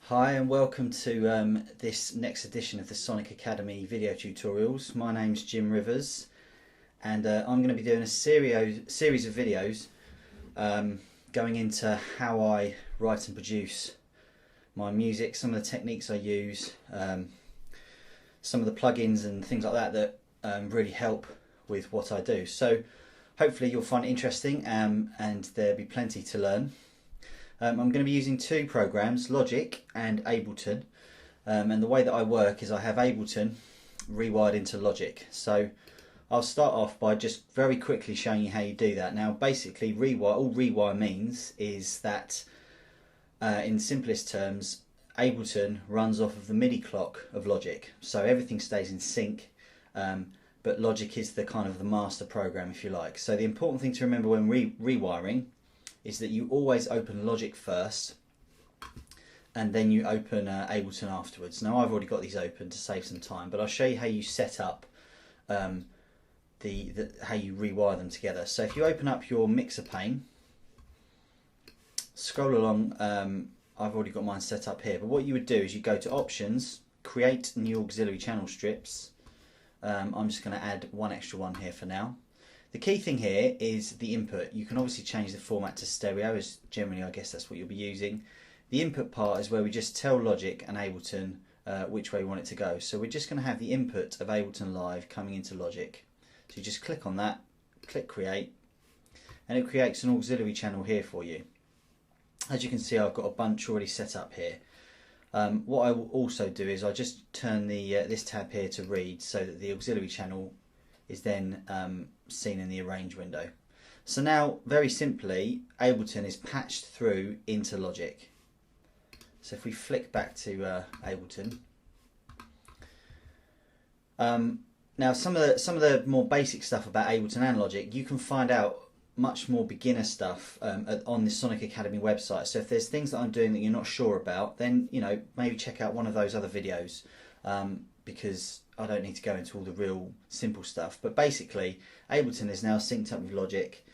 Hi and welcome to this next edition of the Sonic Academy video tutorials. My name's Jim Rivers and I'm going to be doing a series of videos going into how I write and produce my music, some of the techniques I use, some of the plugins and things like that that really help with what I do. So hopefully you'll find it interesting and there'll be plenty to learn. I'm going to be using two programs, Logic and Ableton, and the way that I work is I have Ableton rewired into Logic. So I'll start off by just very quickly showing you how you do that. Now basically all rewire means is that in simplest terms, Ableton runs off of the MIDI clock of Logic, so everything stays in sync, but Logic is the kind of the master program, if you like. So the important thing to remember when rewiring is that you always open Logic first and then you open Ableton afterwards. Now I've already got these open to save some time, but I'll show you how you set up how you rewire them together. So if you open up your mixer pane, scroll along, I've already got mine set up here, but what you would do is you go to Options, Create New Auxiliary Channel Strips. I'm just going to add one extra one here for now. The key thing here is the input. You can obviously change the format to stereo, as generally I guess that's what you'll be using. The input part is where we just tell Logic and Ableton which way we want it to go. So we're just going to have the input of Ableton Live coming into Logic. So you just click on that, click Create, and it creates an auxiliary channel here for you. As you can see, I've got a bunch already set up here. What I will also do is I just turn this tab here to read so that the auxiliary channel is then seen in the arrange window. So now, very simply, Ableton is patched through into Logic. So if we flick back to Ableton, now some of the more basic stuff about Ableton and Logic, you can find out much more beginner stuff on the Sonic Academy website. So if there's things that I'm doing that you're not sure about, then maybe check out one of those other videos, because I don't need to go into all the real simple stuff. But basically, Ableton is now synced up with Logic.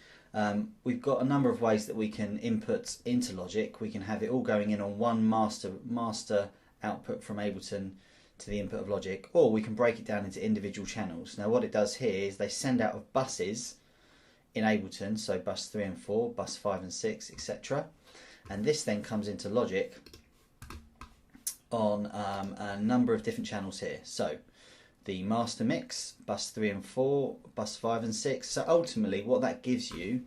We've got a number of ways that we can input into Logic. We can have it all going in on one master output from Ableton to the input of Logic, or we can break it down into individual channels. Now what it does here is they send out of buses in Ableton, so bus 3 and 4, bus 5 and 6, etc. And this then comes into Logic on a number of different channels here. So the master mix, bus 3 and 4, bus 5 and 6. So ultimately what that gives you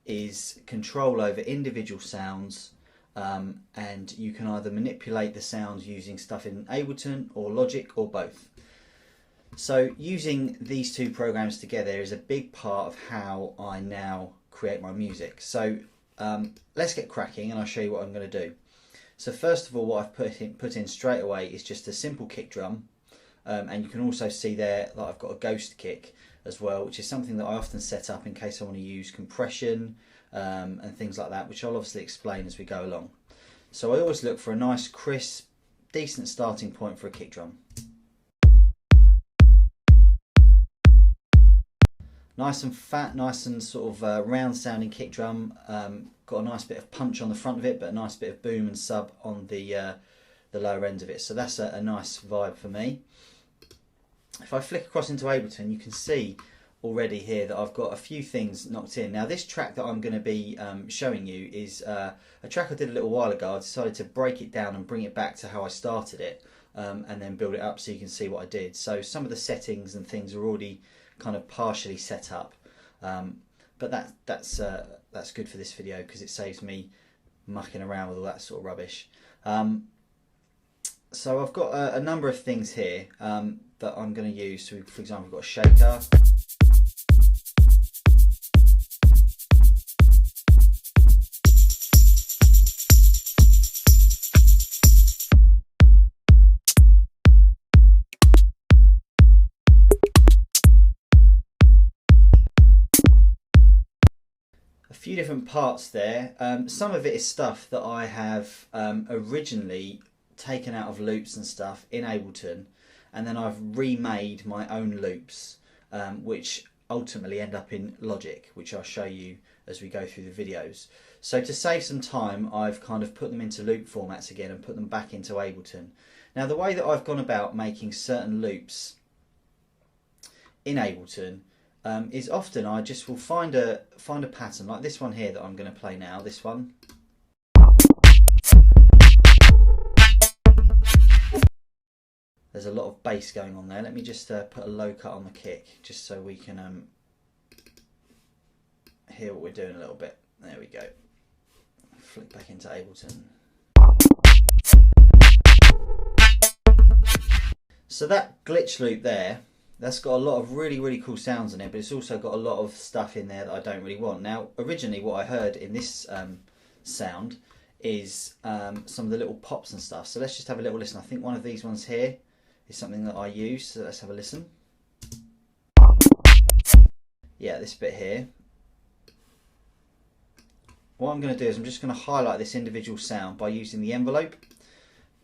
is control over individual sounds, and you can either manipulate the sounds using stuff in Ableton or Logic or both. So using these two programs together is a big part of how I now create my music. So let's get cracking and I'll show you what I'm going to do. So first of all, what I've put in straight away is just a simple kick drum. And you can also see there that I've got a ghost kick as well, which is something that I often set up in case I want to use compression and things like that, which I'll obviously explain as we go along. So I always look for a nice, crisp, decent starting point for a kick drum. Nice and fat, nice and sort of round sounding kick drum. Got a nice bit of punch on the front of it, but a nice bit of boom and sub on the lower end of it. So that's a nice vibe for me. If I flick across into Ableton, you can see already here that I've got a few things knocked in. Now this track that I'm going to be showing you is a track I did a little while ago. I decided to break it down and bring it back to how I started it, and then build it up so you can see what I did. So some of the settings and things are already kind of partially set up, but that's good for this video because it saves me mucking around with all that sort of rubbish. So I've got a number of things here that I'm going to use. So for example, we've got a shaker. A few different parts there. Some of it is stuff that I have originally taken out of loops and stuff in Ableton, and then I've remade my own loops, which ultimately end up in Logic, which I'll show you as we go through the videos. So to save some time, I've kind of put them into loop formats again and put them back into Ableton. Now the way that I've gone about making certain loops in Ableton is often I just will find a pattern like this one here that I'm going to play now, this one. There's a lot of bass going on there. Let me just put a low cut on the kick just so we can hear what we're doing a little bit. There we go. Flick back into Ableton. So that glitch loop there, that's got a lot of really cool sounds in it, but it's also got a lot of stuff in there that I don't really want. Now originally what I heard in this sound is some of the little pops and stuff. So let's just have a little listen. I think one of these ones here is something that I use, so let's have a listen. Yeah, this bit here. What I'm going to do is I'm just going to highlight this individual sound by using the envelope.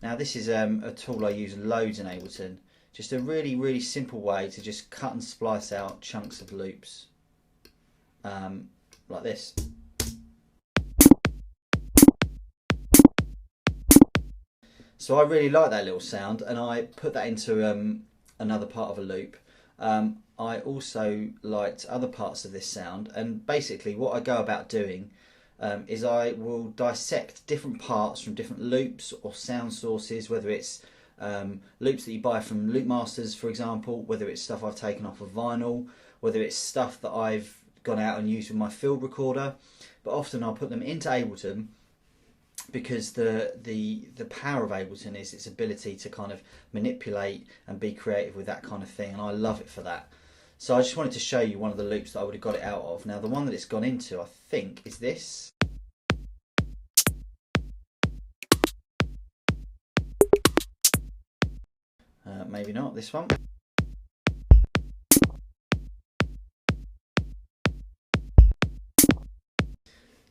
Now this is a tool I use loads in Ableton. Just a really simple way to just cut and splice out chunks of loops. Like this. So I really like that little sound, and I put that into another part of a loop. I also liked other parts of this sound, and basically what I go about doing is I will dissect different parts from different loops or sound sources, whether it's loops that you buy from Loopmasters, for example, whether it's stuff I've taken off of vinyl, whether it's stuff that I've gone out and used with my field recorder, but often I'll put them into Ableton because the power of Ableton is its ability to kind of manipulate and be creative with that kind of thing, and I love it for that. So I just wanted to show you one of the loops that I would have got it out of. Now the one that it's gone into, I think, is this. Maybe not, this one.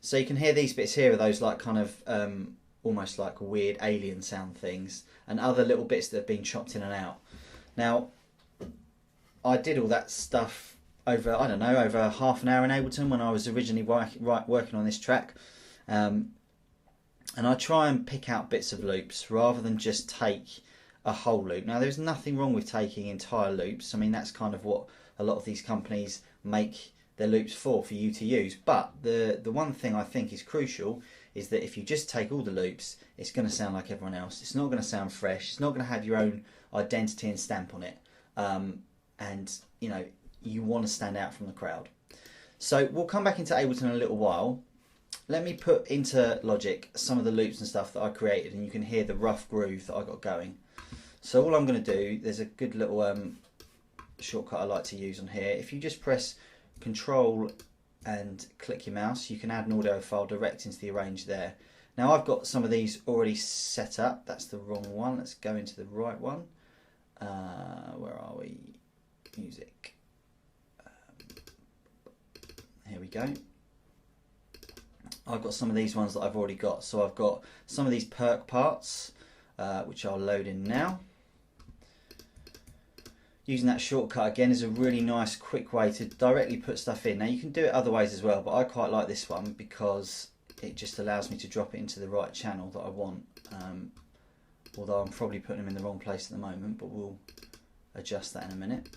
So you can hear these bits here are those like kind of almost like weird alien sound things, and other little bits that have been chopped in and out. Now I did all that stuff over, I don't know, over half an hour in Ableton when I was originally working on this track, and I try and pick out bits of loops rather than just take a whole loop. Now there's nothing wrong with taking entire loops. I mean, that's kind of what a lot of these companies make their loops for you to use, but the one thing I think is crucial is that if you just take all the loops, it's going to sound like everyone else. It's not going to sound fresh. It's not going to have your own identity and stamp on it, and you know, you want to stand out from the crowd. So we'll come back into Ableton in a little while. Let me put into Logic some of the loops and stuff that I created, and you can hear the rough groove that I got going. So all I'm going to do, there's a good little shortcut I like to use on here. If you just press Control and click your mouse, you can add an audio file direct into the arrange there. Now I've got some of these already set up. That's the wrong one. Let's go into the right one. Where are we? Music. Here we go. I've got some of these ones that I've already got. So I've got some of these perk parts, which I'll load in now. Using that shortcut again is a really nice quick way to directly put stuff in. Now you can do it other ways as well, but I quite like this one because it just allows me to drop it into the right channel that I want. Although I'm probably putting them in the wrong place at the moment, but we'll adjust that in a minute.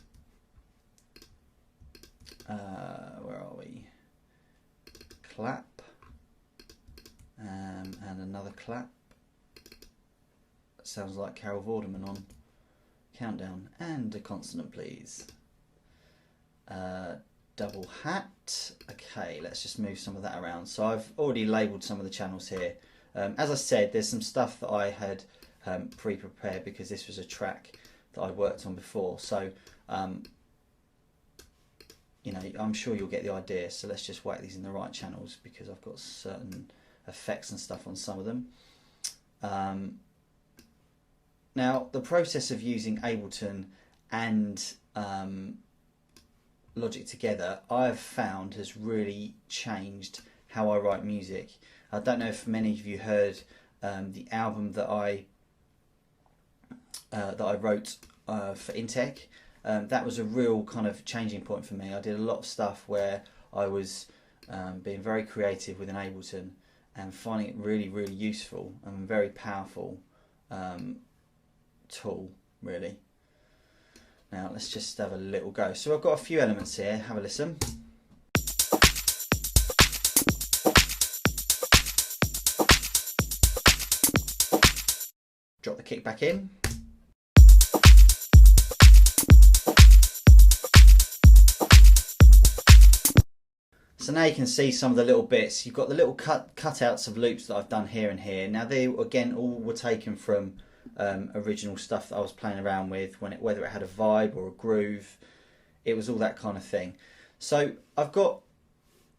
Where are we? Clap. And another clap. That sounds like Carol Vorderman on Countdown. And a consonant, please. Double hat. Okay, let's just move some of that around. So I've already labelled some of the channels here. As I said, there's some stuff that I had pre-prepared because this was a track that I'd worked on before. So, you know, I'm sure you'll get the idea. So let's just whack these in the right channels because I've got certain effects and stuff on some of them. Now, the process of using Ableton and Logic together, I've found has really changed how I write music. I don't know if many of you heard the album that I wrote for Intec. that was a real kind of changing point for me. I did a lot of stuff where I was being very creative within Ableton and finding it really, really useful and very powerful tool, really. Now let's just have a little go. So I've got a few elements here, have a listen. Drop the kick back in. So now you can see some of the little bits. You've got the little cutouts of loops that I've done here and here. Now they, again, all were taken from original stuff that I was playing around with, whether it had a vibe or a groove. It was all that kind of thing. So I've got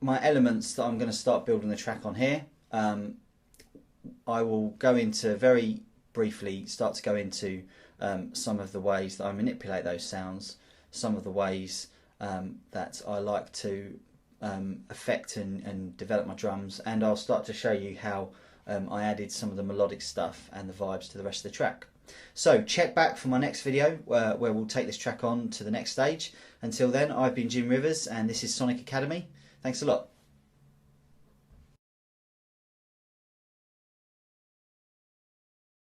my elements that I'm going to start building the track on here. I will go into, very briefly, start to go into some of the ways that I manipulate those sounds, some of the ways that I like to affect and develop my drums, and I'll start to show you how I added some of the melodic stuff and the vibes to the rest of the track. So check back for my next video where we'll take this track on to the next stage. Until then, I've been Jim Rivers and this is Sonic Academy. Thanks a lot.